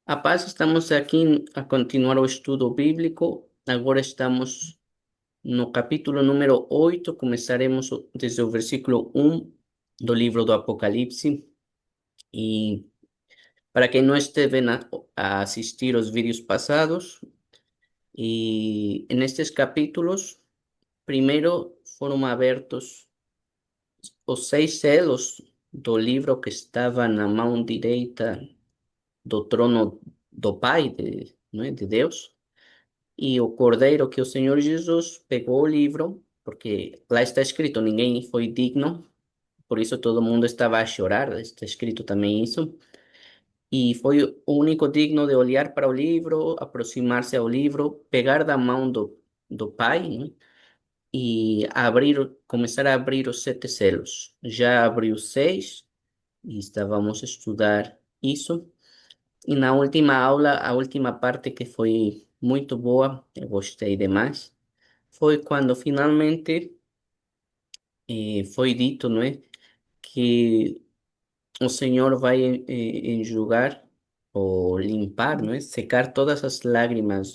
A paz, estamos aqui a continuar o estudo bíblico. Agora estamos no capítulo número 8. Começaremos desde o versículo 1 do livro do Apocalipse. E para quem não esteve a assistir os vídeos passados, e nestes capítulos, primeiro foram abertos os 6 selos do livro que estava na mão direita do trono do Pai, não é, de Deus. E o cordeiro que o Senhor Jesus pegou o livro, porque lá está escrito, ninguém foi digno, por isso todo mundo estava a chorar, está escrito também isso. E foi o único digno de olhar para o livro, aproximar-se ao livro, pegar da mão do Pai, né, e abrir, começar a abrir os 7 selos. Já abriu 6 e estávamos a estudar isso. E na última aula, a última parte que foi muito boa, eu gostei demais, foi quando finalmente foi dito, não é, que o Senhor vai enxugar ou limpar, não é, secar todas as lágrimas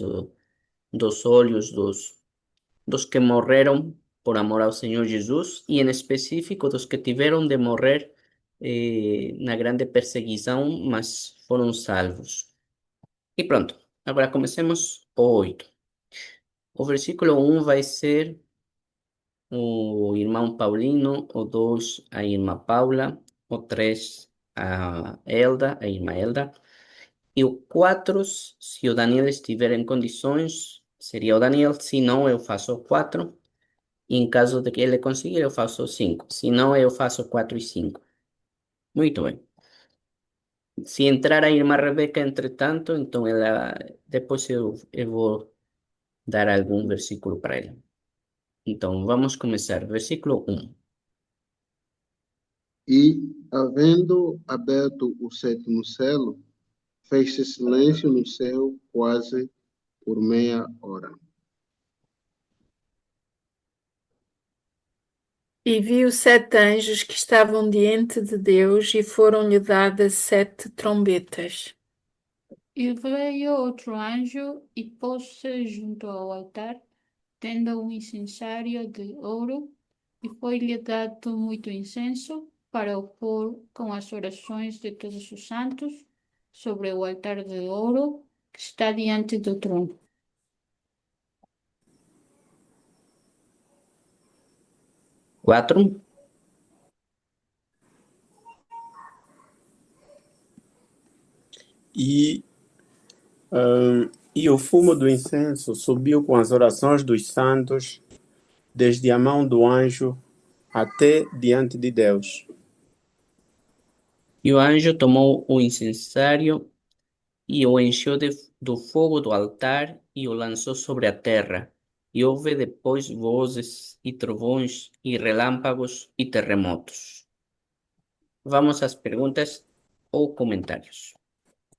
dos olhos dos que morreram por amor ao Senhor Jesus e, em específico, dos que tiveram de morrer na grande perseguição, mas foram salvos. E pronto, agora comecemos o 8. O versículo 1 vai ser o irmão Paulino, o 2 a irmã Paula, o 3 a irmã Elda, e o 4, se o Daniel estiver em condições, seria o Daniel, se não eu faço o 4, e em caso de que ele conseguir eu faço o 5, se não eu faço o 4 e 5. Muito bem. Se entrar a irmã Rebeca entretanto, então ela, depois eu vou dar algum versículo para ela. Então, vamos começar. Versículo 1. E, havendo aberto o sétimo selo, fez-se silêncio no céu quase por meia hora. E viu 7 anjos que estavam diante de Deus e foram-lhe dadas 7 trombetas. E veio outro anjo e pôs-se junto ao altar, tendo um incensário de ouro, e foi-lhe dado muito incenso para o pôr com as orações de todos os santos sobre o altar de ouro que está diante do trono. 4. E, e o fumo do incenso subiu com as orações dos santos, desde a mão do anjo até diante de Deus. E o anjo tomou o incensário e o encheu do fogo do altar e o lançou sobre a terra. E houve depois vozes e trovões e relâmpagos e terremotos. Vamos às perguntas ou comentários.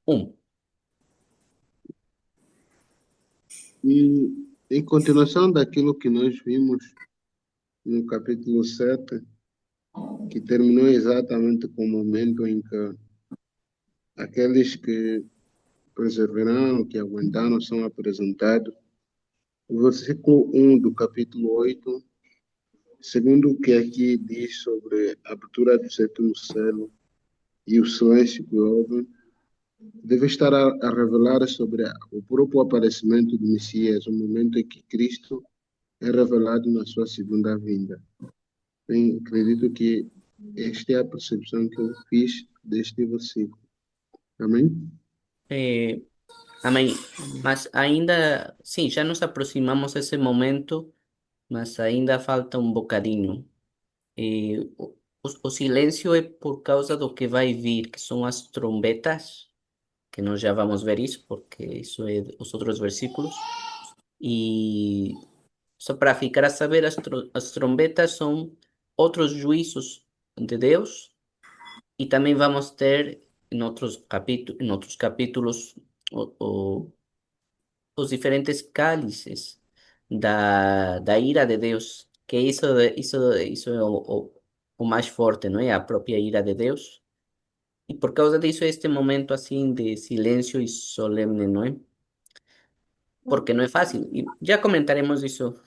1. E, em continuação daquilo que nós vimos no capítulo 7, que terminou exatamente com o momento em que aqueles que perseveraram, que aguentaram, são apresentados. O versículo 1 do capítulo 8, segundo o que aqui diz sobre a abertura do sétimo selo e o silêncio que houve, deve estar a revelar sobre o próprio aparecimento do Messias, o momento em que Cristo é revelado na sua segunda vinda. Bem, acredito que esta é a percepção que eu fiz deste versículo. Amém? Eh, amém. Mas ainda, sim, já nos aproximamos a esse momento, mas ainda falta um bocadinho. O silêncio é por causa do que vai vir, que são as trombetas, que nós já vamos ver isso, porque isso é os outros versículos. E só para ficar a saber, as trombetas são outros juízos de Deus, e também vamos ter em outros capítulos o- os diferentes cálices da ira de Deus, que isso é o mais forte, não é? A própria ira de Deus. E por causa disso, este momento assim de silêncio e solemne, não é? Porque não é fácil. E já comentaremos isso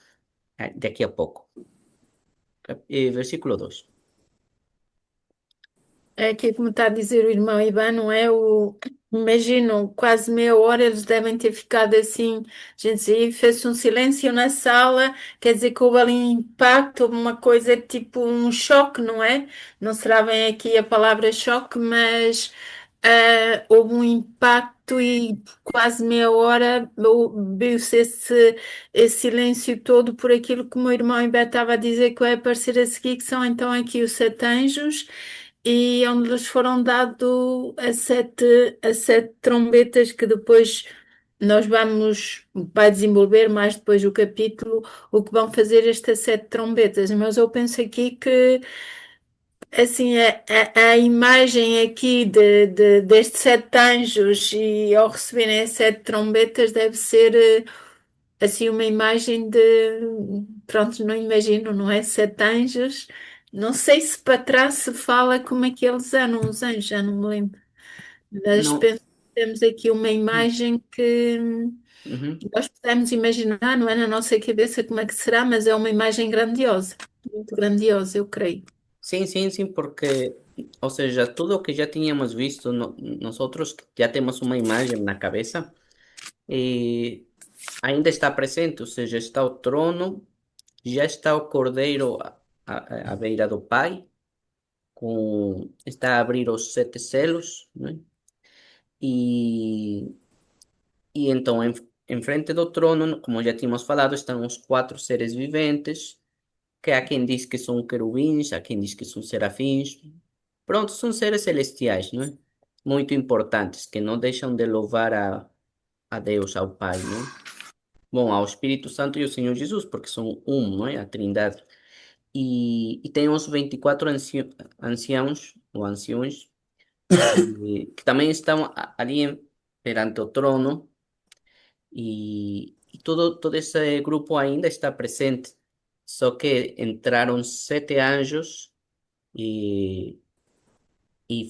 daqui a pouco. Versículo 2. É aqui como está a dizer o irmão Ivan, não é? Imagino, quase meia hora eles devem ter ficado assim, a gente dizia, fez um silêncio na sala, quer dizer que houve ali um impacto, houve uma coisa tipo um choque, não é? Não será bem aqui a palavra choque, mas houve um impacto e quase meia hora viu-se esse silêncio todo por aquilo que o meu irmão Ivan estava a dizer que vai aparecer a seguir, que são então aqui os sete anjos e onde lhes foram dado a sete trombetas que depois vai desenvolver mais depois o capítulo, o que vão fazer estas sete trombetas. Mas eu penso aqui que assim a imagem aqui destes sete anjos e ao receberem as sete trombetas deve ser assim uma imagem de, pronto, não imagino, não é? Sete anjos. Não sei se para trás se fala como é que eles eram, os anjos, já não me lembro. Mas Não. penso que temos aqui uma imagem que Uhum. nós podemos imaginar, não é na nossa cabeça como é que será, mas é uma imagem grandiosa, muito grandiosa, eu creio. Sim, porque, o sea, todo lo que ya teníamos visto, nosotros ya tenemos una imagen en la cabeza, eh, ainda está presente, ou seja, está o trono, já está o cordeiro à beira do Pai, está a abrir os sete selos, né? E, e então, em frente do trono, como já tínhamos falado, estão os quatro seres viventes, que há quem diz que são querubins, há quem diz que são serafins. Pronto, são seres celestiais, não é? Muito importantes, que não deixam de louvar a Deus, ao Pai, não é? Bom, ao Espírito Santo e ao Senhor Jesus, porque são um, não é? A Trindade. E tem os 24 anciãos, ou anciões, que também estão ali perante o trono, e todo esse grupo ainda está presente. Só que entraram sete anjos e, e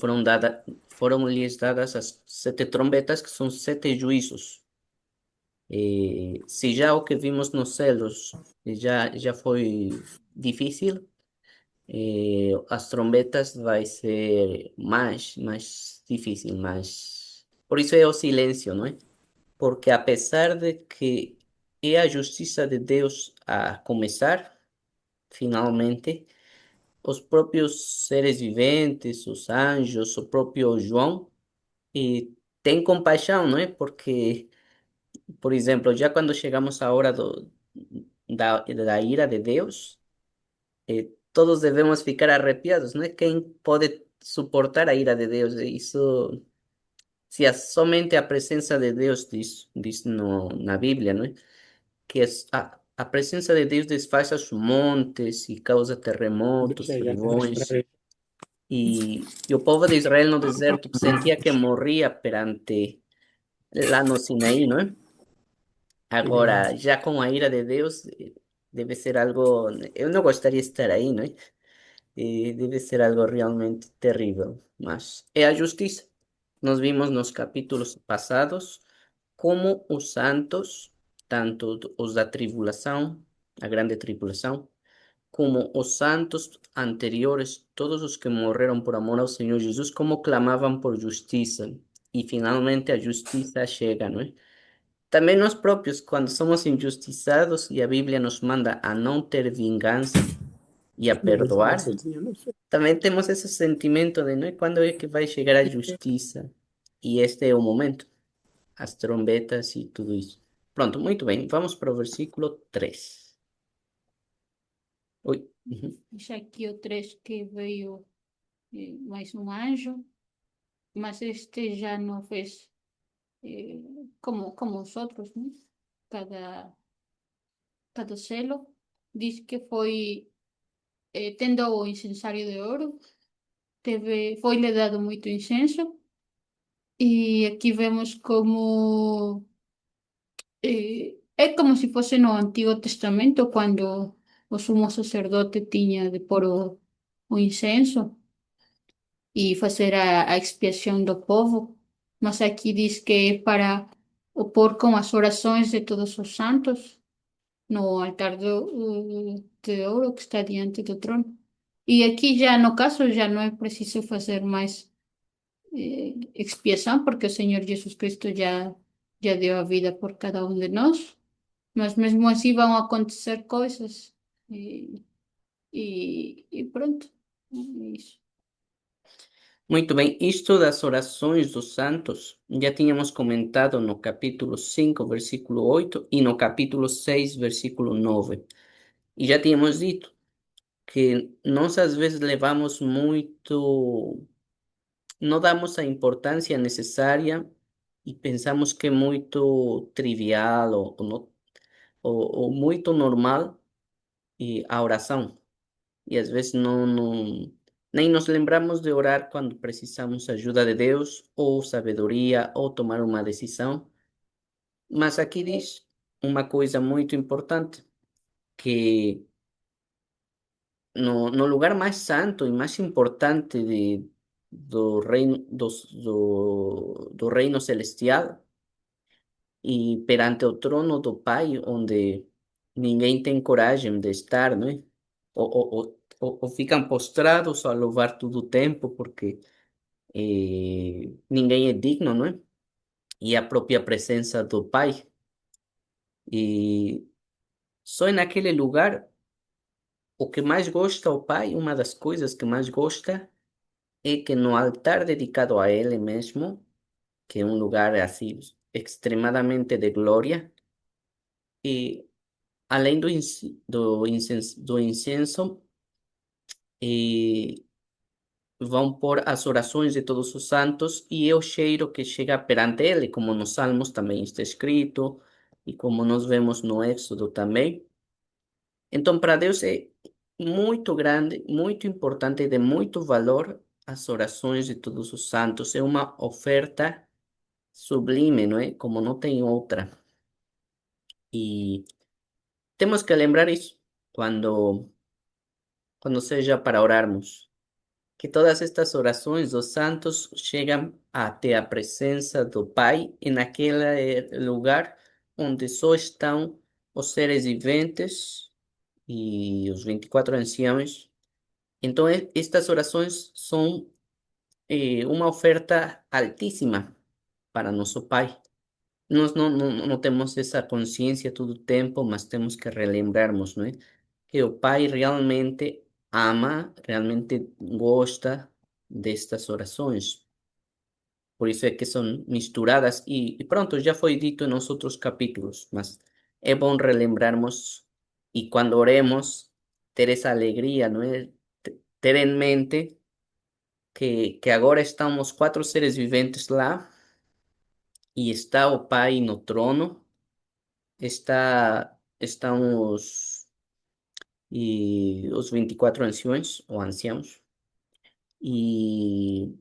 foram-lhes dadas as sete trombetas, que são sete juízos. Se já o que vimos nos céus já foi difícil, as trombetas vai ser mais difícil, mais. Por isso é o silêncio, não é? Porque apesar de que é a justiça de Deus a começar, finalmente, os próprios seres viventes, os anjos, o próprio João, têm compaixão, não é? Porque, por exemplo, já quando chegamos à hora da ira de Deus, todos devemos ficar arrepiados, não é? Quem pode suportar a ira de Deus? Isso, se somente a presença de Deus diz no, na Bíblia, não é? Que a presença de Deus desfaz os montes e causa terremotos, Deixa já para trovões. extrair. E o povo de Israel no deserto sentia que morria perante lá no Sinaí, não é? Agora, já com a ira de Deus, deve ser algo. Eu não gostaria de estar aí, não é? Deve ser algo realmente terrível. Mas é a justiça. Nós vimos nos capítulos passados como os santos, tanto os da tribulação, a grande tribulação, como os santos anteriores, todos os que morreram por amor ao Senhor Jesus, como clamavam por justiça. E finalmente a justiça chega, não é? Também nós próprios, quando somos injustiçados e a Bíblia nos manda a não ter vingança e a Não, isso vai perdoar, sozinho, não sei. também temos esse sentimento de, não é? Quando é que vai chegar a justiça? E este é o momento, as trombetas e tudo isso. Pronto, muito bem, vamos para o versículo 3. Oi. Uhum. Dice aqui o 3 que veio mais um anjo, mas este já não fez como os outros, né? Cada selo. Diz que foi tendo o incensário de ouro, foi-lhe dado muito incenso, e aqui vemos como é como se fosse no Antigo Testamento, quando o sumo sacerdote tinha de pôr o incenso. e fazer a expiação do povo, mas aqui diz que é para opor com as orações de todos os santos no altar de ouro que está diante do trono. E aqui já, no caso, já não é preciso fazer mais expiação, porque o Senhor Jesus Cristo já deu a vida por cada um de nós, mas mesmo assim vão acontecer coisas e pronto, é isso. Muito bem, isto das orações dos santos, já tínhamos comentado no capítulo 5, versículo 8, e no capítulo 6, versículo 9. E já tínhamos dito que nós às vezes levamos muito, não damos a importância necessária e pensamos que é muito trivial ou muito normal e a oração. E às vezes nem nos lembramos de orar quando precisamos ajuda de Deus, ou sabedoria, ou tomar uma decisão. Mas aqui diz uma coisa muito importante, que no lugar mais santo e mais importante do reino celestial, e perante o trono do Pai, onde ninguém tem coragem de estar, não é? Ou ficam postrados a louvar todo o tempo, porque ninguém é digno, não é? E a própria presença do Pai. E só naquele lugar, o que mais gosta o Pai, uma das coisas que mais gosta, é que no altar dedicado a Ele mesmo, que é um lugar assim extremadamente de glória, e além do incenso, e vão pôr as orações de todos os santos e é o cheiro que chega perante ele, como nos Salmos também está escrito e como nós vemos no Éxodo também. Então, para Deus é muito grande, muito importante e de muito valor as orações de todos os santos. É uma oferta sublime, não é? Como não tem outra. E temos que lembrar isso quando seja para orarmos. Que todas estas orações dos santos chegam até a presença do Pai e naquele lugar onde só estão os seres viventes e os 24 anciãos. Então, estas orações são uma oferta altíssima para nosso Pai. Nós não temos essa consciência todo o tempo, mas temos que relembrarmos, não é? Que o Pai realmente ama, realmente gosta destas orações. Por isso é que são misturadas e pronto, já foi dito nos outros capítulos, mas é bom relembrarmos e quando oremos ter essa alegria, não é? Ter em mente que agora estamos quatro seres viventes lá e está o Pai no trono, estão os 24 anciões ou anciãos e,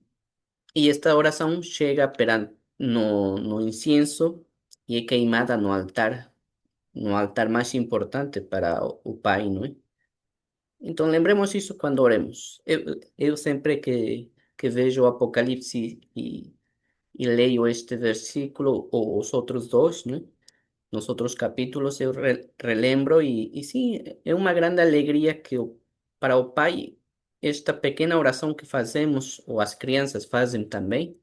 e esta oração chega perante no incienso e é queimada no altar mais importante para o Pai, não é? Então lembremos isso quando oremos. Eu sempre que vejo o Apocalipse e leio este versículo ou os outros dois, né? Nos outros capítulos eu relembro e sim, é uma grande alegria que para o Pai esta pequena oração que fazemos, ou as crianças fazem também,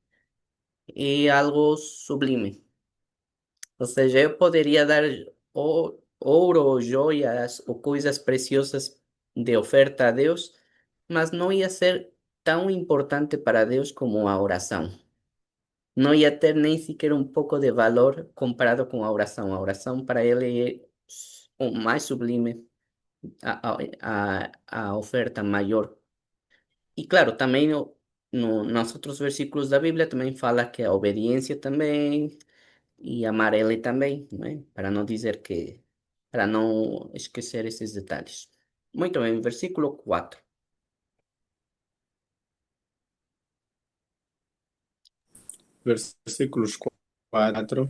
é algo sublime. Ou seja, eu poderia dar ouro, ou joias, ou coisas preciosas de oferta a Deus, mas não ia ser tão importante para Deus como a oração. Não ia ter nem sequer um pouco de valor comparado com a oração. A oração para ele é o mais sublime, a oferta maior. E claro, também nos outros versículos da Bíblia também fala que a obediência também e amar ele também, não é? Para não esquecer esses detalhes. Muito bem, versículo 4. Versículos 4.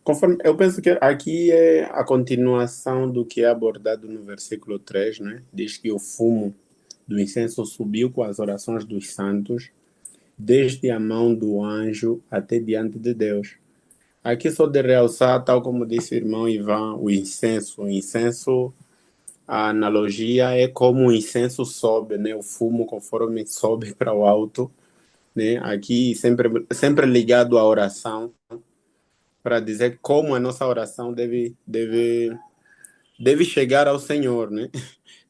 Conforme, eu penso que aqui é a continuação do que é abordado no versículo 3, né? Diz que o fumo do incenso subiu com as orações dos santos, desde a mão do anjo até diante de Deus. Aqui só de realçar, tal como disse o irmão Ivan, o incenso. O incenso, a analogia é como o incenso sobe, né? O fumo conforme sobe para o alto, né? Aqui sempre ligado à oração, para dizer como a nossa oração deve chegar ao Senhor, né?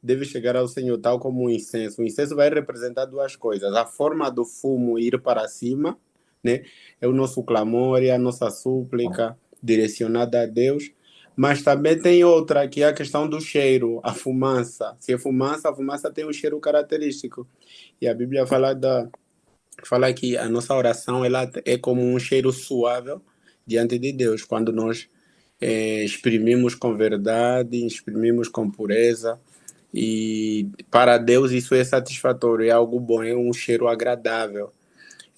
Deve chegar ao Senhor, tal como o incenso. O incenso vai representar duas coisas: a forma do fumo ir para cima, né? É o nosso clamor e a nossa súplica direcionada a Deus. Mas também tem outra, que é a questão do cheiro, a fumaça. Se é fumaça, a fumaça tem um cheiro característico. E a Bíblia fala que a nossa oração ela é como um cheiro suave diante de Deus, quando nós exprimimos com verdade, exprimimos com pureza, e para Deus isso é satisfatório, é algo bom, é um cheiro agradável.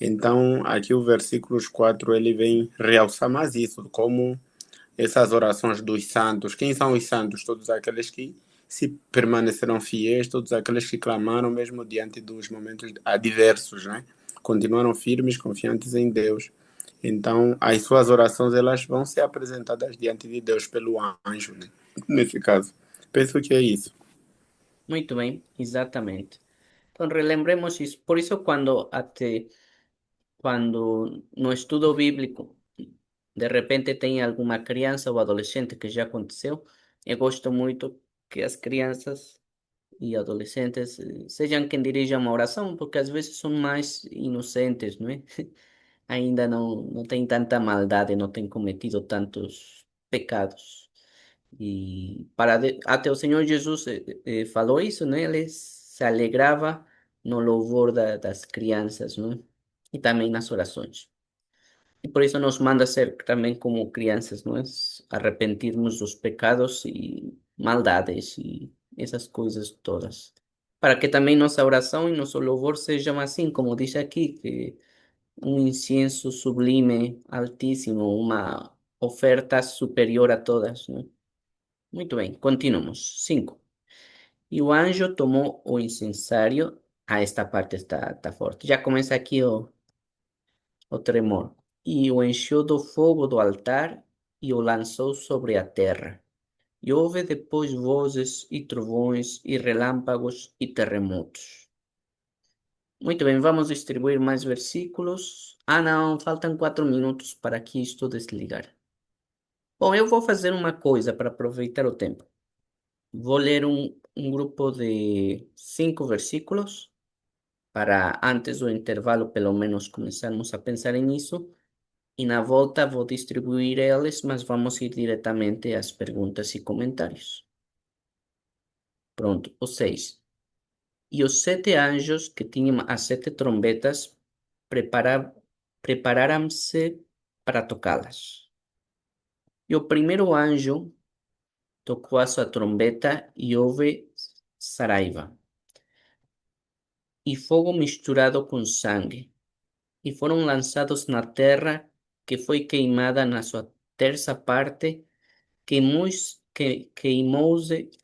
Então, aqui o versículos 4 ele vem realçar mais isso, como essas orações dos santos. Quem são os santos? Todos aqueles que se permaneceram fiéis, todos aqueles que clamaram mesmo diante dos momentos adversos, né? Continuaram firmes, confiantes em Deus. Então, as suas orações elas vão ser apresentadas diante de Deus pelo anjo, né? Nesse caso. Penso que é isso. Muito bem, exatamente. Então, relembremos isso. Por isso, quando no estudo bíblico, de repente tem alguma criança ou adolescente que já aconteceu, eu gosto muito que as crianças e adolescentes sejam quem dirija uma oração, porque às vezes são mais inocentes, não é? Ainda não têm tanta maldade, não têm cometido tantos pecados. E até o Senhor Jesus falou isso, né? Ele se alegrava no louvor das crianças, né? E também nas orações. E por isso nos manda ser também como crianças, não é? Arrepentirmos dos pecados e maldades e essas coisas todas. Para que também nossa oração e nosso louvor sejam assim, como diz aqui, que um incienso sublime, altíssimo, uma oferta superior a todas, né? Muito bem, continuamos. 5. E o anjo tomou o incensário. Esta parte está forte. Já começa aqui o tremor. E o encheu do fogo do altar e o lançou sobre a terra. E houve depois vozes e trovões e relâmpagos e terremotos. Muito bem, vamos distribuir mais versículos. Ah, não, faltam 4 minutos para que isto desligar. Bom, eu vou fazer uma coisa para aproveitar o tempo. Vou ler um grupo de 5 versículos para antes do intervalo, pelo menos, começarmos a pensar nisso. E na volta vou distribuir eles, mas vamos ir diretamente às perguntas e comentários. Pronto, o 6. E os 7 anjos que tinham as 7 trombetas prepararam-se para tocá-las. E o primeiro anjo tocou a sua trombeta e houve saraiva e fogo misturado com sangue, e foram lançados na terra, que foi queimada na sua terça parte, queimou-se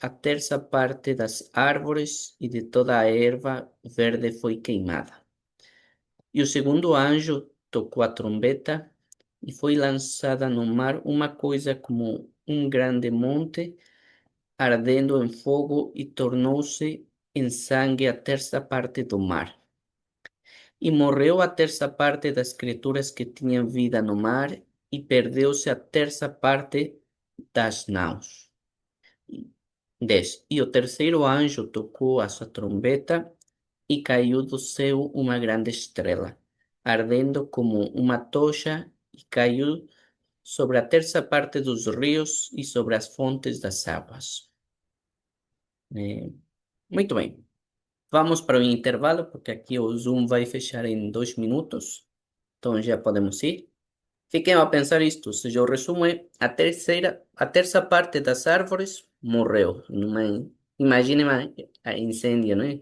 a terça parte das árvores, e de toda a erva verde foi queimada. E o segundo anjo tocou a trombeta, e foi lançada no mar uma coisa como um grande monte, ardendo em fogo, e tornou-se em sangue a terça parte do mar. E morreu a terça parte das criaturas que tinham vida no mar, e perdeu-se a terça parte das naus. 10. E o terceiro anjo tocou a sua trombeta, e caiu do céu uma grande estrela, ardendo como uma tocha, e caiu sobre a terça parte dos rios e sobre as fontes das águas. Muito bem. Vamos para o intervalo, porque aqui o Zoom vai fechar em 2 minutos. Então já podemos ir. Fiquem a pensar isto. Ou seja, o resumo é a terça parte das árvores morreu. Imagine a incêndio, não é?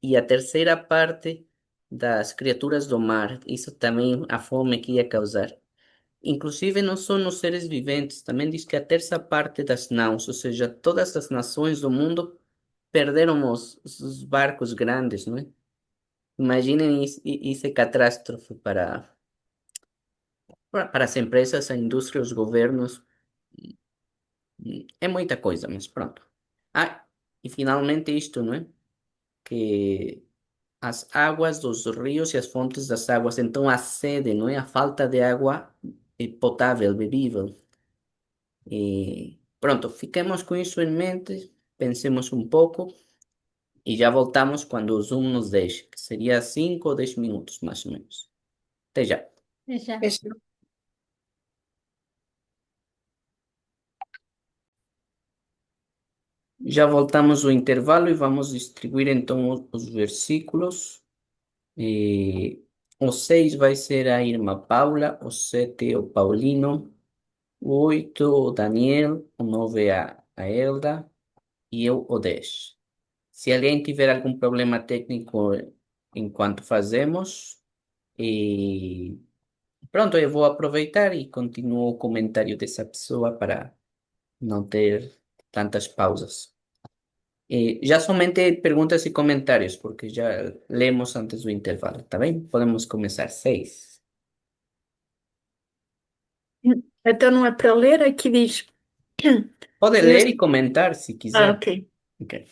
E a terceira parte das criaturas do mar. Isso também, a fome que ia causar. Inclusive, não só nos seres viventes. Também diz que a terça parte das naus, ou seja, todas as nações do mundo perderam os barcos grandes, não é? Imaginem isso é catástrofe para as empresas, a indústria, os governos. É muita coisa, mas pronto. Ah, e finalmente isto, não é? Que as águas dos rios e as fontes das águas, então a sede, não é? A falta de água potável, bebível. E pronto, fiquemos com isso em mente, pensemos um pouco e já voltamos quando o Zoom nos deixe, que seria 5 ou 10 minutos, mais ou menos. Até já. Já. Já voltamos ao intervalo e vamos distribuir então os versículos. O 6 vai ser a irmã Paula, o 7 o Paulino, o 8 o Daniel, o 9 a Elda e eu o 10. Se alguém tiver algum problema técnico enquanto fazemos, e pronto, eu vou aproveitar e continuo o comentário dessa pessoa para não ter tantas pausas. Já somente perguntas e comentários, porque já lemos antes do intervalo, tá bem? Podemos começar. 6. Então não é para ler, aqui diz. Pode E os... ler e comentar se Ah, quiser. ok. Ok.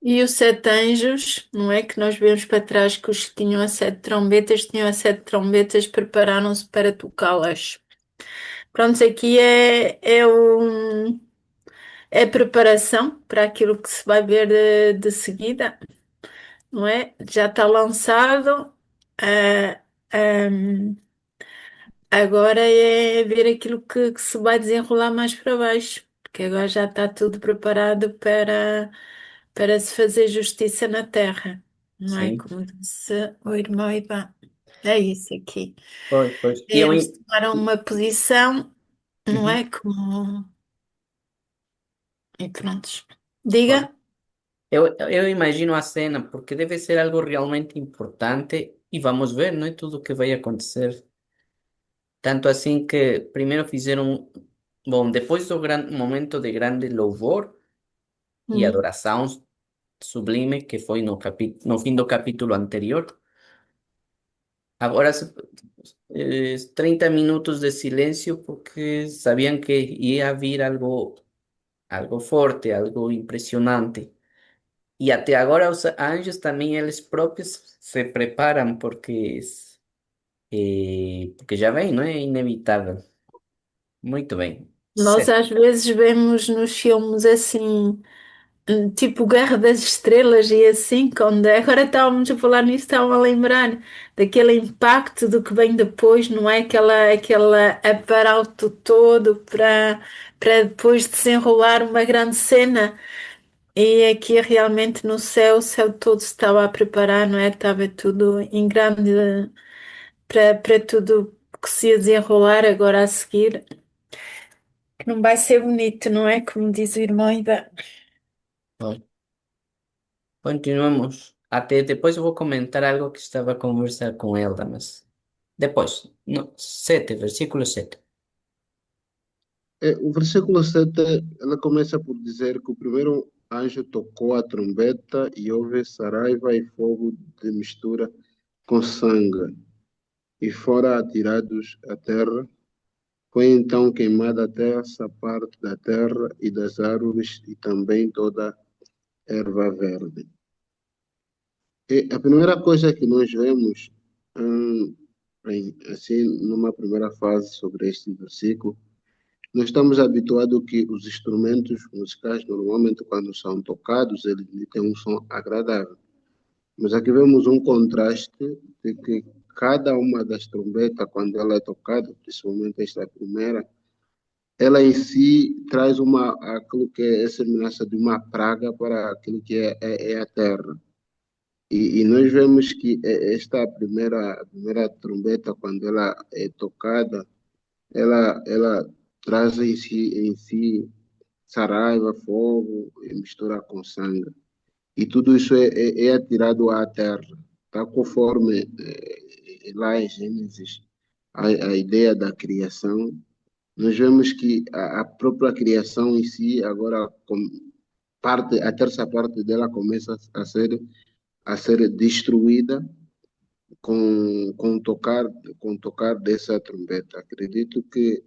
E os sete anjos, não é que nós vemos para trás que os que tinham as sete trombetas, prepararam-se para tocá-las. Pronto, aqui é preparação para aquilo que se vai ver de seguida, não é? Já está lançado. ah, ahm, Agora é ver aquilo que se vai desenrolar mais para baixo, porque agora já está tudo preparado para se fazer justiça na terra, não é? Sim. Como disse o irmão Ivan. É isso aqui. Pois. Eles tomaram uma posição, não Uhum. é? Como. E pronto. Pois. Diga. Eu imagino a cena, porque deve ser algo realmente importante e vamos ver, não é? Tudo o que vai acontecer. Tanto assim que primeiro fizeram, bom, depois do momento de grande louvor e Hum. adoração sublime, que foi no fim do capítulo anterior, agora 30 minutos de silêncio porque sabiam que ia vir algo forte, algo impressionante. E até agora os anjos também eles próprios se preparam porque já vem, não é inevitável. Muito bem. Nós Certo. às vezes vemos nos filmes assim. Tipo Guerra das Estrelas e assim, quando agora estávamos a falar nisso, estava a lembrar daquele impacto do que vem depois, não é? Aquela aparato todo para depois desenrolar uma grande cena. E aqui realmente no céu, o céu todo se estava a preparar, não é? Estava tudo em grande para tudo que se ia desenrolar agora a seguir. Que não vai ser bonito, não é? Como diz o irmão Ivan. Bom, continuamos. Até depois eu vou comentar algo que estava a conversar com ela, mas depois. No, 7, versículo 7. O versículo 7, ela começa por dizer que o primeiro anjo tocou a trombeta e houve saraiva e fogo de mistura com sangue, e fora atirados à terra. Foi então queimada a terça parte da terra e das árvores e também toda a erva verde. E a primeira coisa que nós vemos, assim, numa primeira fase sobre este versículo, nós estamos habituados que os instrumentos musicais, normalmente, quando são tocados, eles têm um som agradável. Mas aqui vemos um contraste de que cada uma das trombetas, quando ela é tocada, principalmente esta primeira, ela em si traz aquilo que é a semelhança de uma praga para aquilo que é a terra. E nós vemos que esta a primeira trombeta, quando ela é tocada, ela traz em si saraiva, fogo e mistura com sangue. E tudo isso é atirado à terra, tá? Conforme lá em Gênesis, a ideia da criação, nós vemos que a própria criação em si agora a terça parte dela começa a ser destruída com tocar dessa trombeta. Acredito que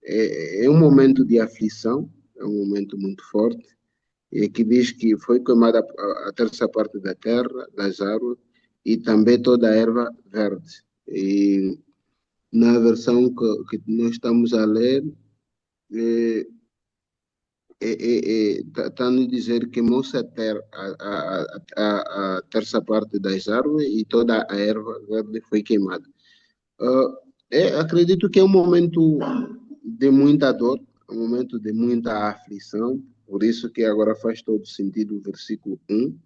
é um momento de aflição, é um momento muito forte, e que diz que foi queimada a terça parte da terra, das árvores, e também toda a erva verde. E na versão que nós estamos a ler, eh, está a nos dizer que queimou-se a terça parte das árvores e toda a erva verde foi queimada. Ah, acredito que é um momento de muita dor, um momento de muita aflição, por isso que agora faz todo sentido o versículo 1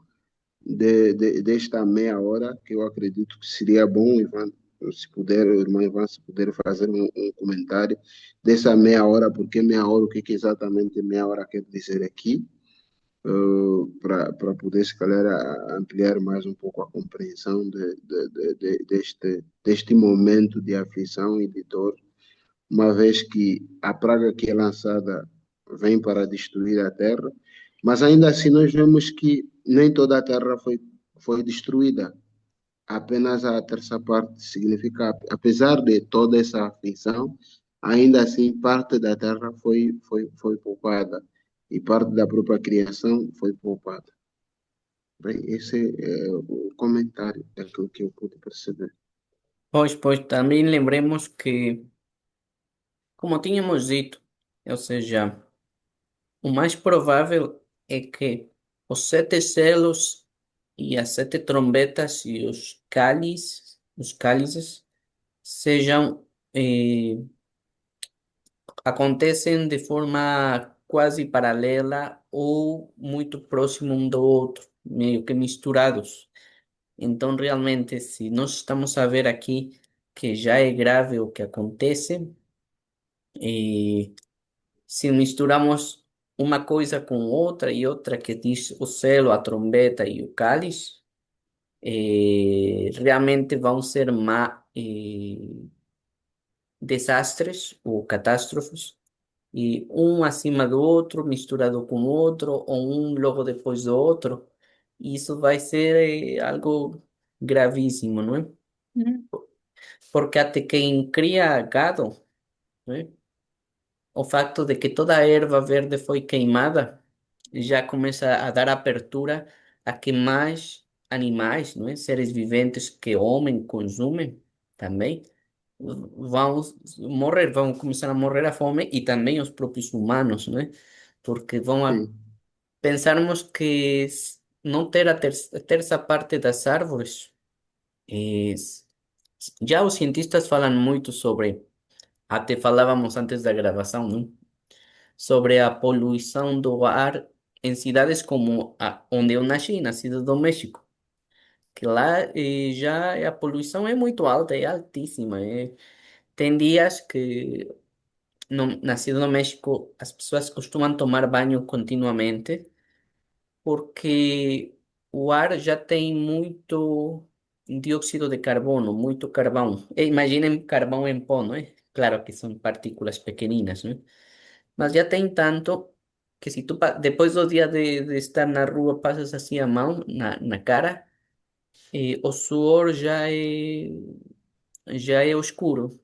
desta meia hora, que eu acredito que seria bom, Ivan, se puder, o irmão Ivan, se puder fazer um comentário dessa meia hora, porque meia hora, o que exatamente meia hora quer dizer aqui, para poder, se calhar, ampliar mais um pouco a compreensão deste momento de aflição e de dor, uma vez que a praga que é lançada vem para destruir a terra, mas ainda assim nós vemos que nem toda a terra foi destruída, apenas a terça parte significa, apesar de toda essa aflição, ainda assim parte da terra foi poupada e parte da própria criação foi poupada. Bem, esse é o comentário daquilo que eu pude perceber. Pois também lembremos que, como tínhamos dito, ou seja, o mais provável é que os sete selos e as sete trombetas e os cálices sejam, acontecem de forma quase paralela ou muito próximo um do outro, meio que misturados. Então, realmente, se nós estamos a ver aqui que já é grave o que acontece, e se misturamos uma coisa com outra e outra que diz o selo, a trombeta e o cálice, realmente vão ser desastres ou catástrofes, e um acima do outro, misturado com o outro, ou um logo depois do outro. E isso vai ser algo gravíssimo, não é? Hum. Porque até quem cria gado, né? O facto de que toda a erva verde foi queimada já começa a dar apertura a que mais animais, não é? Seres viventes que homem consumem também vão morrer, vão começar a morrer à fome e também os próprios humanos, não é? Porque Sim, pensarmos que não ter a terça parte das árvores, é, já os cientistas falam muito sobre, até falávamos antes da gravação, não? Sobre a poluição do ar em cidades como onde eu nasci do México, que lá já a poluição é muito alta, é altíssima. Tem dias que no, nascido no México as pessoas costumam tomar banho continuamente porque o ar já tem muito dióxido de carbono, muito carvão. Imaginem carvão em pó, não é? Claro que são partículas pequeninas, não é? Mas já tem tanto que se tu depois do dia de estar na rua passas assim a mão na cara, o suor já é escuro.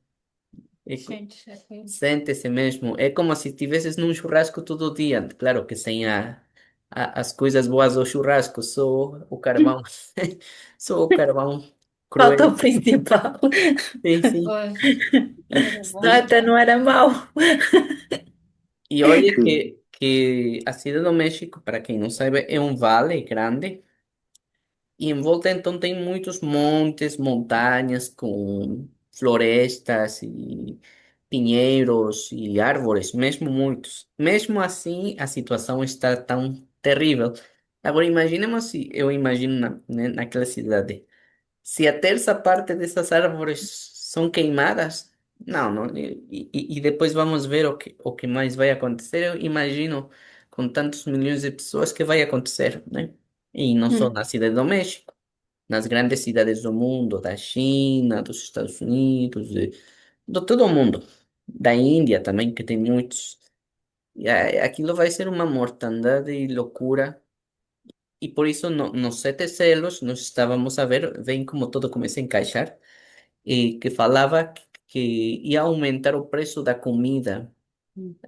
É Sente-se aquele. Sente-se mesmo. É como se estivesses num churrasco todo dia. Claro que sem as coisas boas do churrasco, só o carvão. Só o carvão Falta o cruel. principal. Sim, sim. Pois, E, era Senão bom. até não era mau. e olha que a Cidade do México, para quem não sabe, é um vale grande. E em volta então tem muitos montes, montanhas com florestas e pinheiros e árvores, mesmo muitos. Mesmo assim, a situação está tão terrível. Agora imaginemos se eu imagino naquela cidade. Se a terça parte dessas árvores são queimadas, não, não. E depois vamos ver o que mais vai acontecer. Eu imagino com tantos milhões de pessoas que vai acontecer, né? E não só Hum. na cidade do México, nas grandes cidades do mundo, da China, dos Estados Unidos, de todo o mundo, da Índia também, que tem muitos. Aquilo vai ser uma mortandade e loucura. E por isso, nos 7 selos, nós estávamos a ver, bem como tudo começa a encaixar, e que falava que ia aumentar o preço da comida,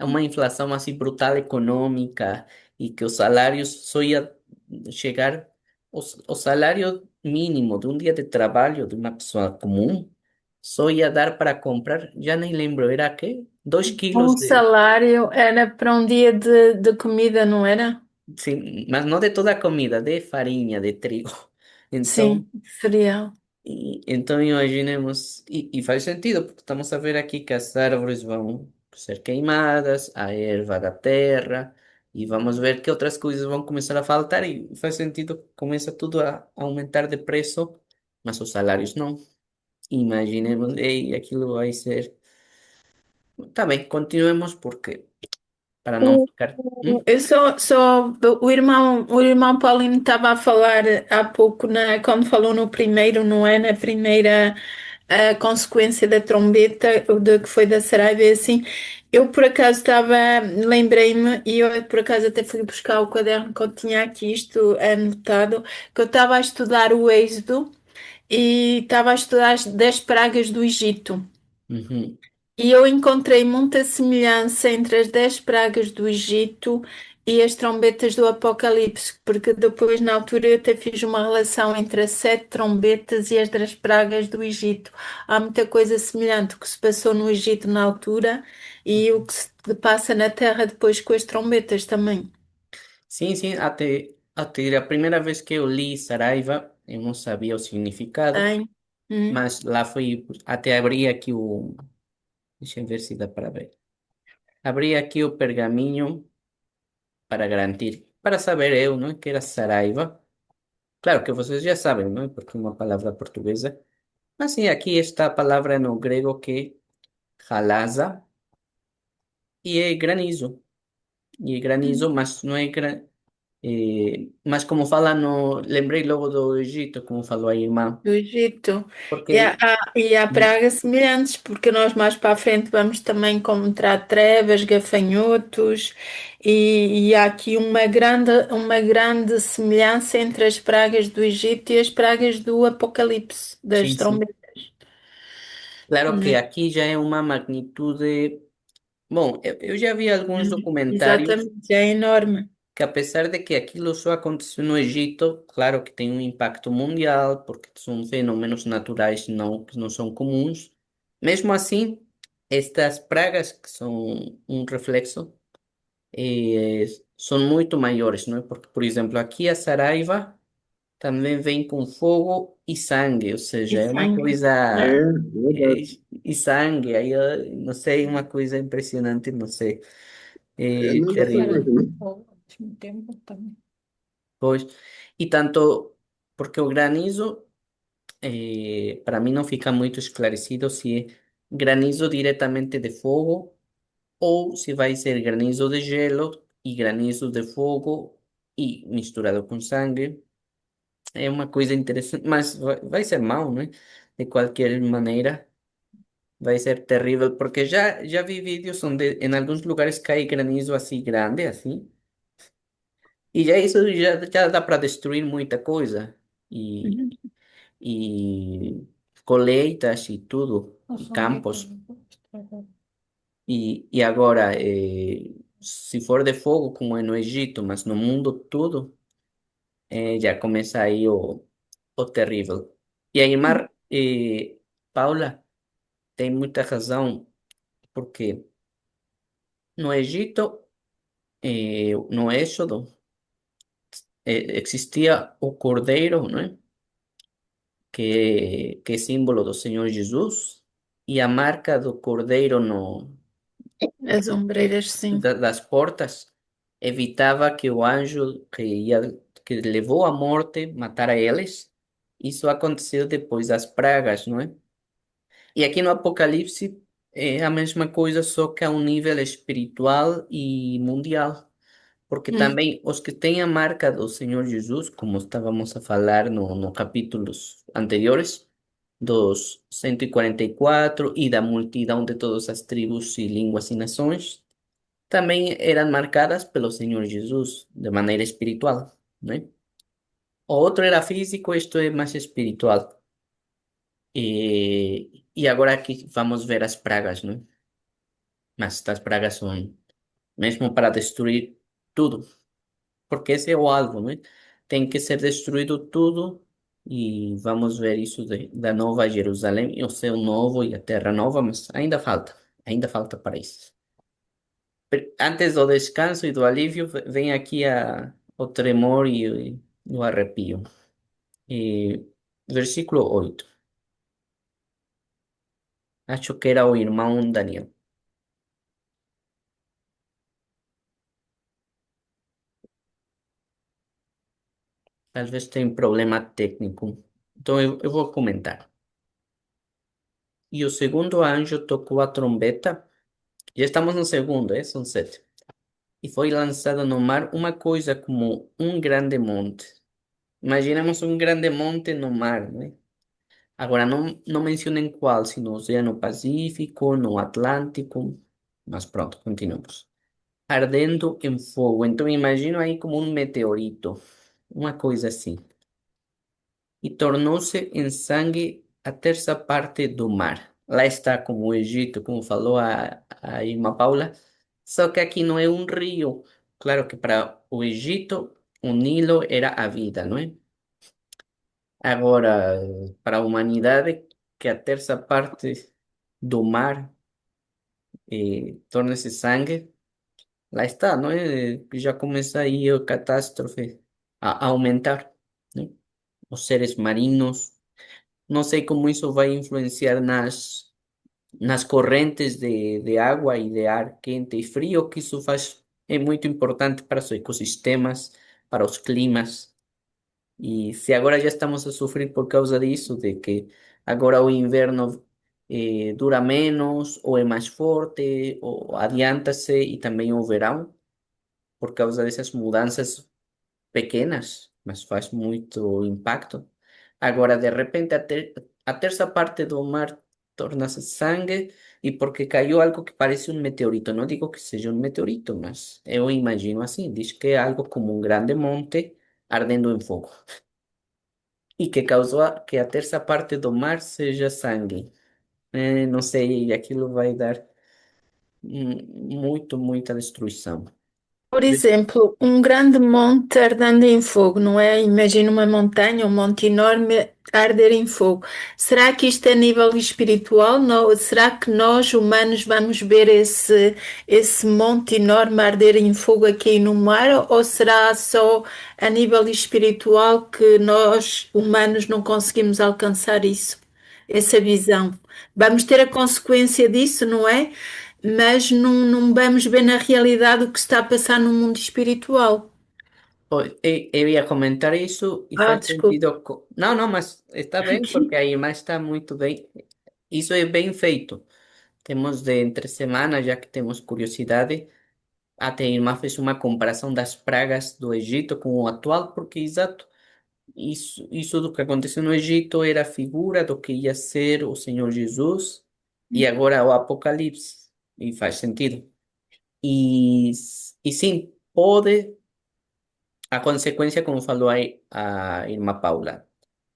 uma inflação assim brutal econômica, e que os salários só ia chegar, o salário mínimo de um dia de trabalho de uma pessoa comum, só ia dar para comprar, já nem lembro, era quê? 2 quilos Um de, salário era para um dia de comida, não era? sim, mas não de toda a comida, de farinha, de trigo. Então, Sim, cereal. então imaginemos, e faz sentido, porque estamos a ver aqui que as árvores vão ser queimadas, a erva da terra, e vamos ver que outras coisas vão começar a faltar, e faz sentido, começa tudo a aumentar de preço, mas os salários não. Imaginemos, e aquilo vai ser. Tá bem, continuemos, porque para não O- ficar. Eu o irmão Paulino estava a falar há pouco, quando falou no primeiro, não é? Na primeira consequência da trombeta, que foi da Saraiva, e assim. Eu por acaso lembrei-me, e eu por acaso até fui buscar o caderno que eu tinha aqui, isto anotado, que eu estava a estudar o Êxodo e estava a estudar as 10 pragas do Egito. Uhum. E eu encontrei muita semelhança entre as 10 pragas do Egito e as trombetas do Apocalipse, porque depois, na altura, eu até fiz uma relação entre as 7 trombetas e as 10 pragas do Egito. Há muita coisa semelhante o que se passou no Egito na altura e o que se passa na Terra depois com as trombetas também. Sim, sim, até a primeira vez que eu li Saraiva, eu não sabia o significado, Tem. Hum. mas lá foi, até abri aqui o, deixa eu ver se dá para ver. Abri aqui o pergaminho para garantir, para saber eu, não é, que era Saraiva. Claro que vocês já sabem, não é, porque é uma palavra portuguesa. Mas sim, aqui está a palavra no grego que é halaza, e é granizo. E é granizo, mas não é mas como fala no, lembrei logo do Egito, como falou a irmã, Do Egito. E há, porque e há pragas semelhantes, porque nós mais para a frente vamos também encontrar trevas, gafanhotos, e há aqui uma grande semelhança entre as pragas do Egito e as pragas do Apocalipse, das sim, sim. trombetas, Claro que né? aqui já é uma magnitude. Bom, eu já vi alguns documentários Exatamente, é enorme. que, apesar de que aquilo só aconteceu no Egito, claro que tem um impacto mundial, porque são fenômenos naturais não, que não são comuns. Mesmo assim, estas pragas, que são um reflexo, eh, são muito maiores, não é? Porque, por exemplo, aqui a Saraiva também vem com fogo e sangue, ou E seja, é uma sangue. É, coisa. é, verdade. e sangue, aí eu não sei, uma coisa impressionante, não sei, É, é não dá para terrível. imaginar. Ao mesmo tempo também. Pois, e tanto, porque o granizo, para mim não fica muito esclarecido se é granizo diretamente de fogo ou se vai ser granizo de gelo e granizo de fogo e misturado com sangue. É uma coisa interessante, mas vai ser mal, né? De qualquer maneira, vai ser terrível, porque já vi vídeos onde em alguns lugares cai granizo assim grande, assim, e já isso já dá para destruir muita coisa, e, Uhum. e colheitas e tudo, As e trombetas campos. do estragar. E agora, se for de fogo, como é no Egito, mas no mundo todo, já começa aí o terrível. E a irmã Paula tem muita razão, porque no Egito, no Éxodo, existia o cordeiro, né? Que é símbolo do Senhor Jesus, e a marca do cordeiro no, As ombreiras, sim. das portas evitava que o anjo que levou à morte matara eles. Isso aconteceu depois das pragas, não é? E aqui no Apocalipse é a mesma coisa, só que a um nível espiritual e mundial. Porque Hum. também os que têm a marca do Senhor Jesus, como estávamos a falar no capítulos anteriores, dos 144 e da multidão de todas as tribos e línguas e nações, também eram marcadas pelo Senhor Jesus de maneira espiritual, né? O outro era físico, isto é mais espiritual. E agora aqui vamos ver as pragas, né? Mas estas pragas são mesmo para destruir tudo, porque esse é o alvo, né? Tem que ser destruído tudo e vamos ver isso da Nova Jerusalém, e o céu novo e a terra nova, mas ainda falta para isso. Antes do descanso e do alívio, vem aqui o tremor e o arrepio. E, versículo 8. Acho que era o irmão Daniel. Talvez tenha problema técnico. Então eu vou comentar. E o segundo anjo tocou a trombeta. Já estamos no segundo, são sete. E foi lançada no mar uma coisa como um grande monte. Imaginemos um grande monte no mar, né? Agora, não mencionem qual, se no Oceano Pacífico, no Atlântico. Mas pronto, continuamos. Ardendo em fogo. Então, imagino aí como um meteorito, uma coisa assim. E tornou-se em sangue a terça parte do mar. Lá está como o Egito, como falou a irmã Paula, só que aqui não é um rio. Claro que para o Egito, o Nilo era a vida, não é? Agora, para a humanidade, que a terça parte do mar torne-se sangue, lá está, não é? Já começa aí a catástrofe a aumentar, né? Os seres marinhos. Não sei como isso vai influenciar nas correntes de água e de ar quente e frio, que isso faz, é muito importante para os ecossistemas, para os climas. E se agora já estamos a sofrer por causa disso, de que agora o inverno dura menos, ou é mais forte, ou adianta-se, e também o verão, por causa dessas mudanças pequenas, mas faz muito impacto. Agora, de repente, a terça parte do mar torna-se sangue e porque caiu algo que parece um meteorito. Não digo que seja um meteorito, mas eu imagino assim. Diz que é algo como um grande monte ardendo em fogo e que causou que a terça parte do mar seja sangue. Não sei, aquilo vai dar muita destruição. Por exemplo, um grande monte ardendo em fogo, não é? Imagina uma montanha, um monte enorme a arder em fogo. Será que isto é a nível espiritual? Não, será que nós, humanos, vamos ver esse monte enorme a arder em fogo aqui no mar? Ou será só a nível espiritual que nós, humanos, não conseguimos alcançar isso, essa visão? Vamos ter a consequência disso, não é? Mas não vamos ver na realidade o que está a passar no mundo espiritual. Eu ia comentar isso e Ah, faz desculpa. sentido. Não, não, mas está bem, porque a irmã está muito bem. Isso é bem feito. Temos de entre semana, já que temos curiosidade, até a irmã fez uma comparação das pragas do Egito com o atual, porque, exato, isso do que aconteceu no Egito era a figura do que ia ser o Senhor Jesus e agora o Apocalipse. E faz sentido. E sim, pode. A consequência, como falou aí a irmã Paula,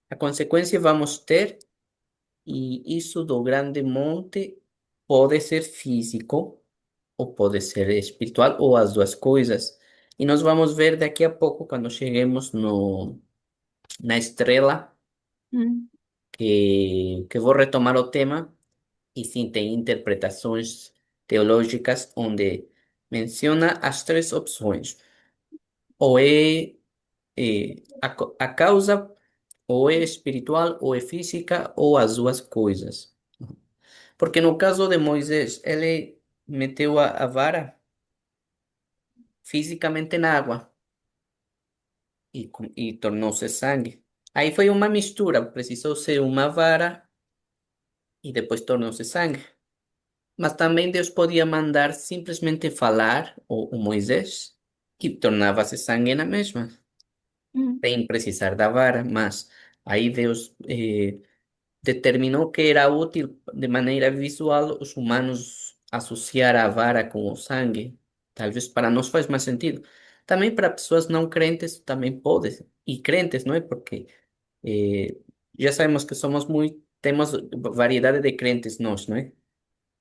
a consequência vamos ter, e isso do grande monte pode ser físico, ou pode ser espiritual, ou as duas coisas. E nós vamos ver daqui a pouco, quando cheguemos na estrela, Hum. que vou retomar o tema, e sim, tem interpretações teológicas onde menciona as três opções. Ou a causa ou é espiritual, ou é física, ou as duas coisas. Porque no caso de Moisés, ele meteu a vara fisicamente na água e tornou-se sangue. Aí foi uma mistura, precisou ser uma vara e depois tornou-se sangue. Mas também Deus podia mandar simplesmente falar, o Moisés, e tornava-se sangue na mesma, Hum. sem precisar da vara. Mas aí Deus determinou que era útil de maneira visual os humanos associar a vara com o sangue. Talvez para nós faz mais sentido. Também para pessoas não crentes também pode. E crentes, não é? Porque já sabemos que temos variedade de crentes nós, não é?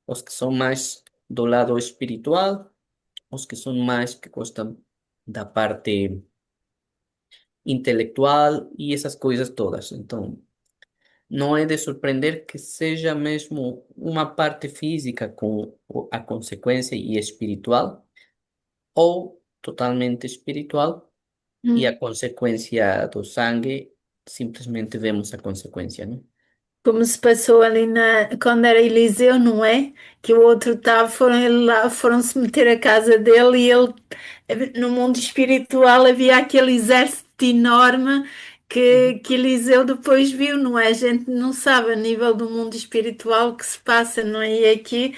Os que são mais do lado espiritual, os que são mais que gostam da parte intelectual e essas coisas todas. Então, não é de surpreender que seja mesmo uma parte física com a consequência e espiritual, ou totalmente espiritual e a consequência do sangue, simplesmente vemos a consequência, não? Como se passou ali quando era Eliseu, não é? Que o outro estava, foram se meter à casa dele e no mundo espiritual havia aquele exército enorme Uhum. que Eliseu depois viu, não é? A gente não sabe a nível do mundo espiritual o que se passa, não é? E aqui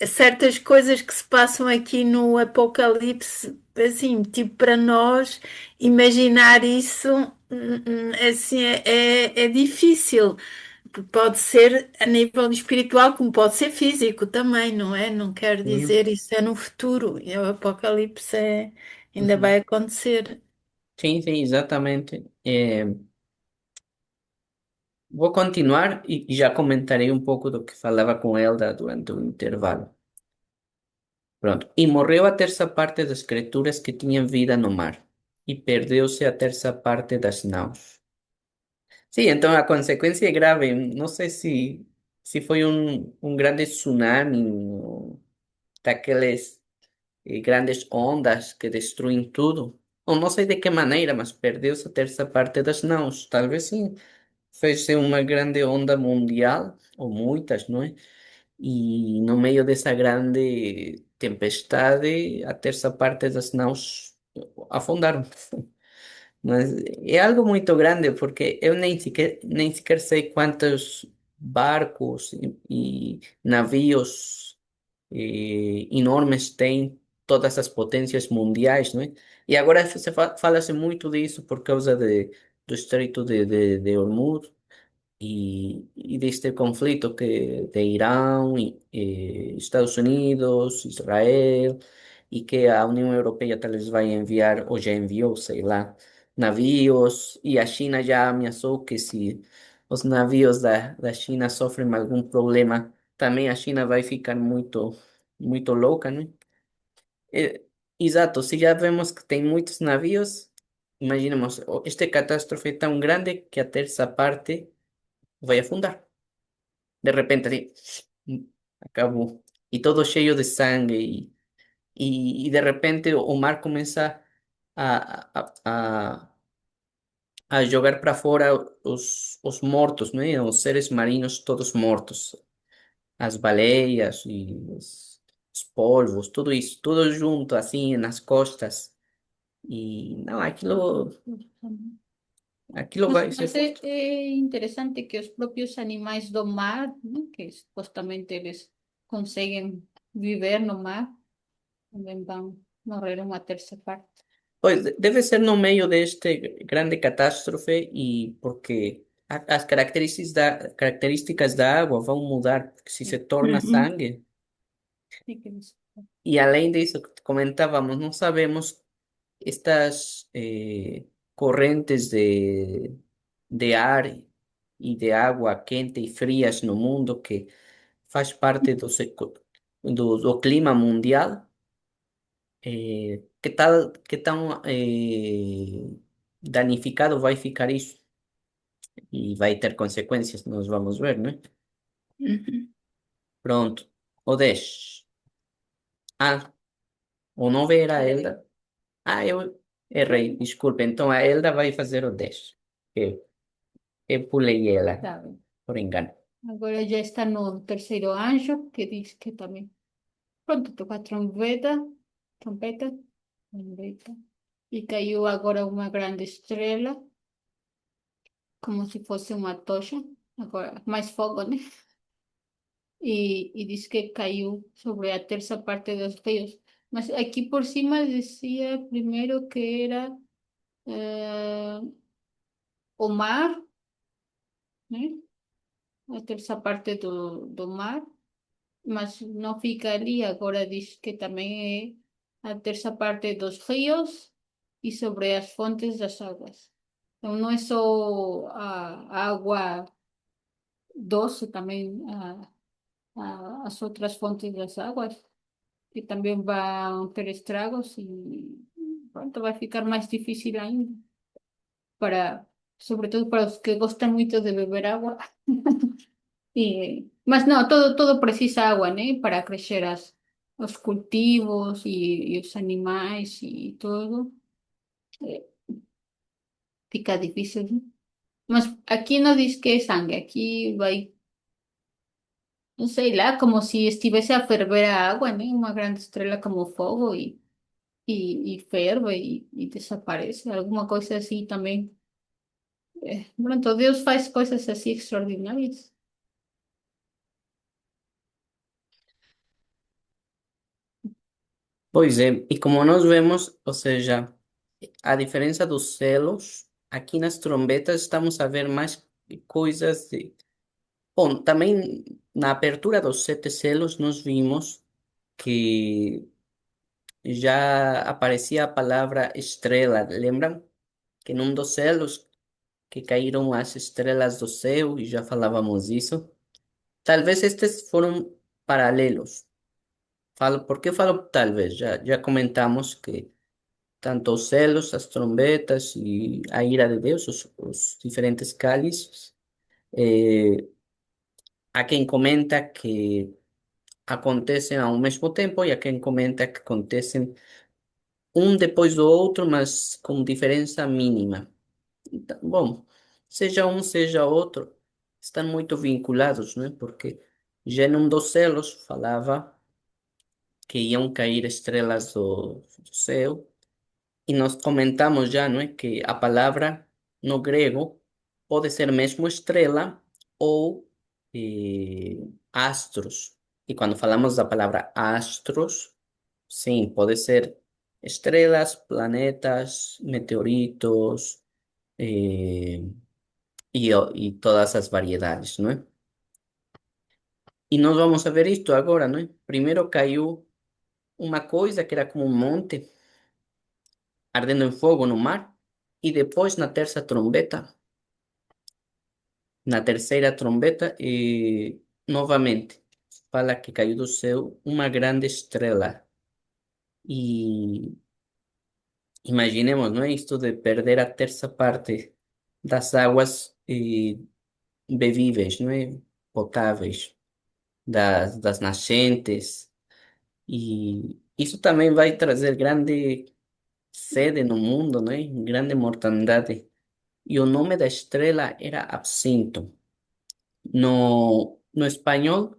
certas coisas que se passam aqui no Apocalipse, assim, tipo para nós imaginar isso, assim, é difícil. Pode ser a nível espiritual, como pode ser físico também, não é? Não quero Sim, dizer isso é no futuro. E o Apocalipse ainda uhum. vai acontecer. Sim, sim, exatamente. Vou continuar e já comentarei um pouco do que falava com Elda durante o intervalo. Pronto. E morreu a terça parte das criaturas que tinham vida no mar, e perdeu-se a terça parte das naus. Sim, então a consequência é grave. Não sei se foi um grande tsunami, daqueles grandes ondas que destruem tudo. Ou não sei de que maneira, mas perdeu-se a terça parte das naus. Talvez sim, fez uma grande onda mundial, ou muitas, não é? E no meio dessa grande tempestade, a terça parte das naus afundaram. Mas é algo muito grande, porque eu nem sequer sei quantos barcos e navios enormes têm todas as potências mundiais, não é? E agora fala-se muito disso por causa do Estreito de Hormuz y de este conflicto que de Irán, Estados Unidos, Israel, y que a Unión Europea tal vez vaya a enviar, o ya envió, sei lá, navios, y a China ya ameaçou que si os navios da China sofrem algum problema, também a China vai ficar muito, muito louca, né? É, exato, se já vemos que tem muitos navios, imaginemos, este catástrofe é tão grande que a terça parte vai afundar. De repente, así, acabó. Y todo lleno de sangre. Y de repente o mar comienza a jogar para fora os mortos, ¿no? Os seres marinhos todos mortos. As baleias e os polvos, tudo isso, tudo junto, assim, nas costas. E não, aquilo vai ser Mas forte. é interessante que os próprios animais do mar, né, que supostamente eles conseguem viver no mar, também vão morrer uma terça parte. Pois deve ser no meio deste grande catástrofe e porque as características da água vão mudar, porque se se torna Uhum. sangue. E que eles- E além disso, que comentávamos, não sabemos estas correntes de ar e de água quente e frias no mundo que faz parte do clima mundial. Que tão danificado vai ficar isso? E vai ter consequências, nós vamos ver, né? Uhum. Pronto. O 10. Ah, o 9 era a Elda. Ah, eu errei, desculpe. Então a Elda vai fazer o 10. Eu pulei ela, Tá bem. por engano. Agora já está no terceiro anjo, que diz que também. Pronto, toca a trompeta, trombeta, e caiu agora uma grande estrela, como se fosse uma tocha, agora mais fogo, né? Y dice que cayó sobre la tercera parte de los ríos. Mas aquí por cima decía primero que era eh, o mar, ¿eh? A tercera parte do mar, mas não fica ali. Agora diz que também a terça parte dos rios e sobre as fontes das águas. Então, não é só a água doce, também as outras fontes das águas, que também vão ter estragos e pronto, vai ficar mais difícil ainda, para, sobretudo para os que gostam muito de beber água. Mas não, todo precisa agua, ¿no? Para crecer los cultivos y los animales y todo. eh, Fica difícil, ¿no? Mas aquí no dice que es sangre, aquí va, no sé, como si estuviese a ferver a agua, ¿no? Una gran estrella como fuego y ferve y desaparece, alguna cosa así también. Pronto, Dios hace cosas así extraordinarias. Pois é, e como nós vemos, ou seja, a diferença dos selos, aqui nas trombetas estamos a ver mais coisas de. Bom, também na abertura dos 7 selos nós vimos que já aparecia a palavra estrela, lembram? Que num dos selos que caíram as estrelas do céu, e já falávamos isso. Talvez estes foram paralelos. ¿Por qué falo talvez? Já comentamos que tanto os selos, as trombetas e a ira de Deus, os diferentes cálices, eh, há quem comenta que acontecem ao mesmo tempo e há quem comenta que acontecem um depois do outro, mas com diferença mínima. Então, bom, seja um, seja outro, estão muito vinculados, né? Porque já num dos selos falava que iam cair estrelas do céu. E nós comentamos já, não é, que a palavra no grego pode ser mesmo estrela ou astros. E quando falamos da palavra astros, sim, pode ser estrelas, planetas, meteoritos, eh, e todas as variedades, não é? E nós vamos a ver isto agora, não é? Primeiro caiu uma coisa que era como um monte ardendo em fogo no mar, e depois na terceira trombeta, novamente, fala que caiu do céu uma grande estrela. E imaginemos, não é? Isto de perder a terça parte das águas bebíveis, não é? Potáveis, das nascentes. E isso também vai trazer grande sede no mundo, não é? Grande mortandade. E o nome da estrela era Absinto. No espanhol,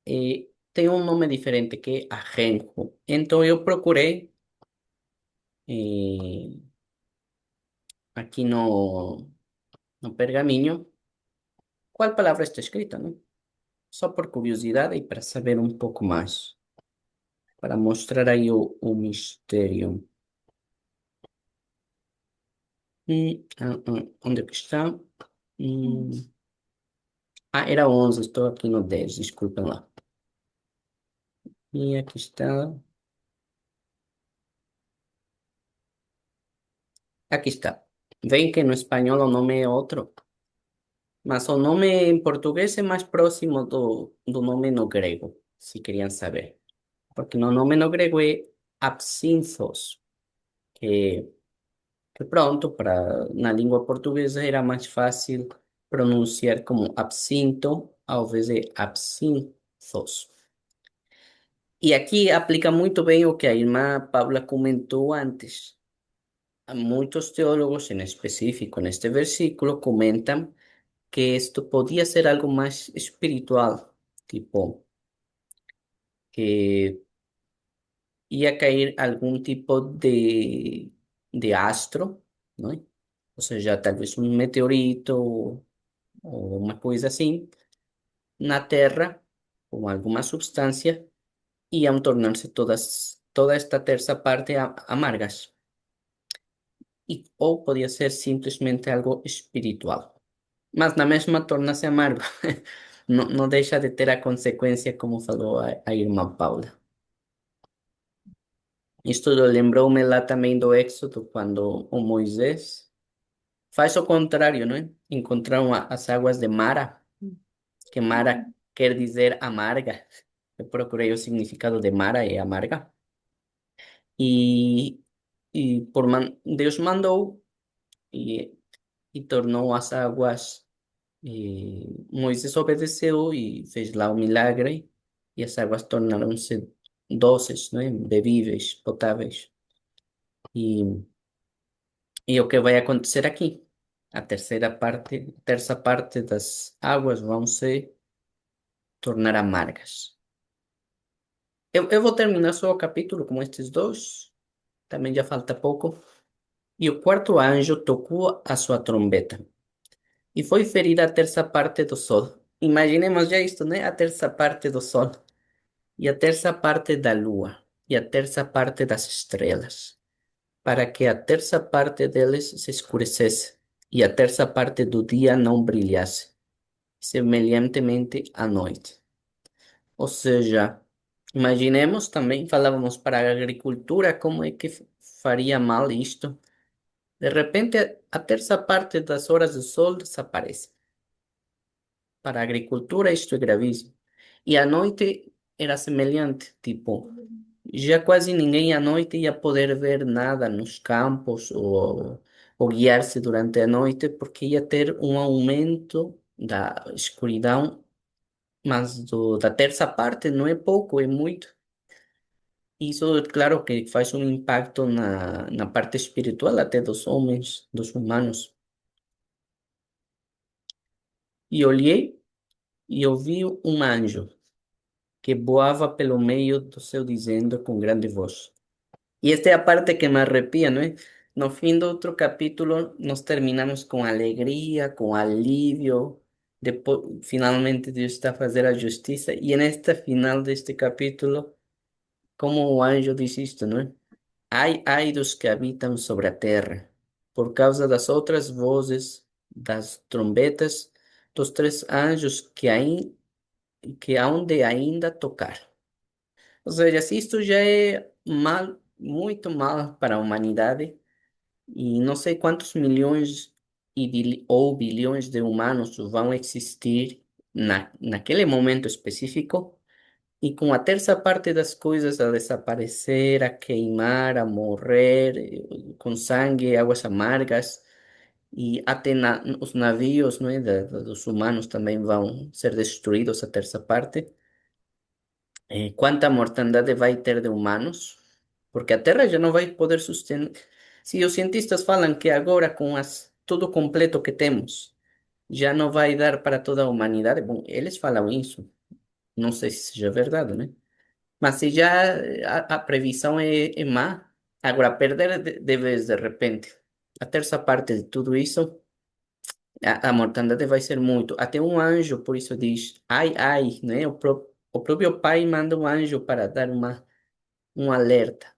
tem um nome diferente que é ajenjo. Então eu procurei eh, aqui no pergaminho qual palavra está escrita, né? Só por curiosidade e para saber um pouco mais, para mostrar aí o mistério. Onde é que está? Hum, era 11, estou aqui no 10, desculpem lá. E aqui está. Aqui está. Veem que no espanhol o nome é outro, mas o nome em português é mais próximo do nome no grego, se queriam saber. Porque no nome no grego é absinthos, que, que pronto, na língua portuguesa era mais fácil pronunciar como absinto ao invés de absinthos. E aqui aplica muito bem o que a irmã Paula comentou antes. Muitos teólogos, em específico neste versículo, comentam que esto podía ser algo más espiritual, tipo que ia cair algún tipo de astro, ¿no? O seja, talvez um meteorito ou uma coisa assim, na Terra, com alguma substância, iam tornar-se toda esta terça parte amargas. Ou podia ser simplesmente algo espiritual. Mas na mesma torna-se amargo. Não deixa de ter a consequência, como falou a irmã Paula. Isto lembrou-me lá também do Éxodo, quando o Moisés faz o contrário, não é? Encontraram as águas de Mara, que Mara quer dizer amarga. Eu procurei o significado de Mara, é amarga. E, Deus mandou e, e tornou as águas. Moisés obedeceu e fez lá o milagre, e as águas tornaram-se doces, não é? Bebíveis, potáveis. E, e o que vai acontecer aqui? A terça parte das águas vão se tornar amargas. Eu vou terminar só o capítulo com estes dois, também já falta pouco. E o quarto anjo tocou a sua trombeta, e foi ferida a terça parte do sol. Imaginemos já isto, né? A terça parte do sol, e a terça parte da lua, e a terça parte das estrelas, para que a terça parte deles se escurecesse, e a terça parte do dia não brilhasse, semelhantemente à noite. Ou seja, imaginemos também, falávamos para a agricultura, como é que faria mal isto. De repente, a terça parte das horas do sol desaparece. Para a agricultura, isto é gravíssimo. E à noite era semelhante, tipo, já quase ninguém à noite ia poder ver nada nos campos ou guiar-se durante a noite, porque ia ter um aumento da escuridão, mas da terça parte não é pouco, é muito. Isso, claro, que faz um impacto na parte espiritual até dos homens, dos humanos. E olhei e ouvi um anjo que voava pelo meio do céu dizendo com grande voz. E esta é a parte que me arrepia, não é? No fim do outro capítulo, nós terminamos com alegria, com alívio. Depois, finalmente, Deus está a fazer a justiça. E nesta final deste capítulo, como o anjo diz isto, não é? Ai dos que habitam sobre a terra, por causa das outras vozes das trombetas dos três anjos que hão de ainda tocar. Ou seja, se isto já é mal, muito mal para a humanidade, e não sei quantos milhões ou bilhões de humanos vão existir naquele momento específico, e com a terça parte das coisas a desaparecer, a queimar, a morrer, com sangue, águas amargas, e até os navios, não é, dos humanos também vão ser destruídos, a terça parte. Quanta mortandade vai ter de humanos? Porque a Terra já não vai poder sustentar. Se os cientistas falam que agora, com tudo completo que temos, já não vai dar para toda a humanidade, bom, eles falam isso. Não sei se seja verdade, né? Mas se já a previsão é má, agora perder de vez, de repente, a terça parte de tudo isso, a mortandade vai ser muito. Até um anjo, por isso diz, ai, ai, né? O próprio pai manda um anjo para dar um alerta.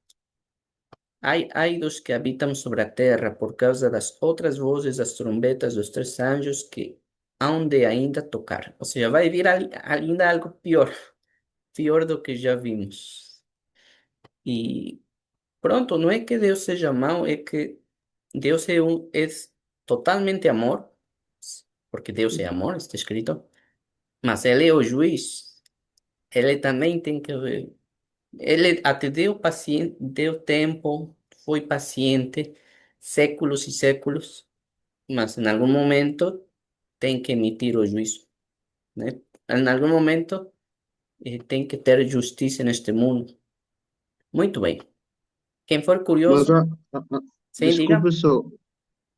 Ai dos que habitam sobre a terra, por causa das outras vozes das trombetas dos três anjos que hão de ainda tocar. Ou seja, vai vir ainda algo pior, pior do que já vimos. E pronto, não é que Deus seja mau, é que Deus é totalmente amor, porque Deus é amor, está escrito, mas Ele é o juiz. Ele também tem que ver. Ele até deu tempo, foi paciente, séculos e séculos, mas em algum momento tem que emitir o juízo, né? Em algum momento tem que ter justiça neste mundo. Muito bem. Quem for Mas, curioso, sim, desculpe diga. só,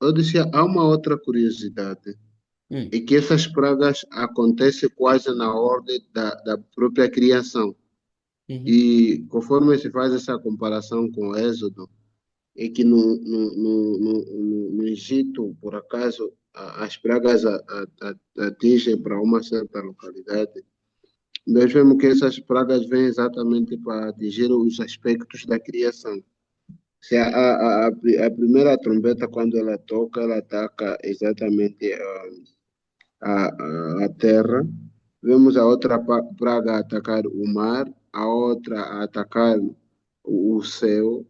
eu disse, há uma outra curiosidade, Hum, é que essas pragas acontecem quase na ordem da própria criação. uhum, E conforme se faz essa comparação com o Êxodo, é que no Egito, por acaso, as pragas atingem para uma certa localidade. Nós vemos que essas pragas vêm exatamente para atingir os aspectos da criação. Se a primeira trombeta, quando ela toca, ela ataca exatamente a terra. Vemos a outra praga atacar o mar, a outra a atacar o céu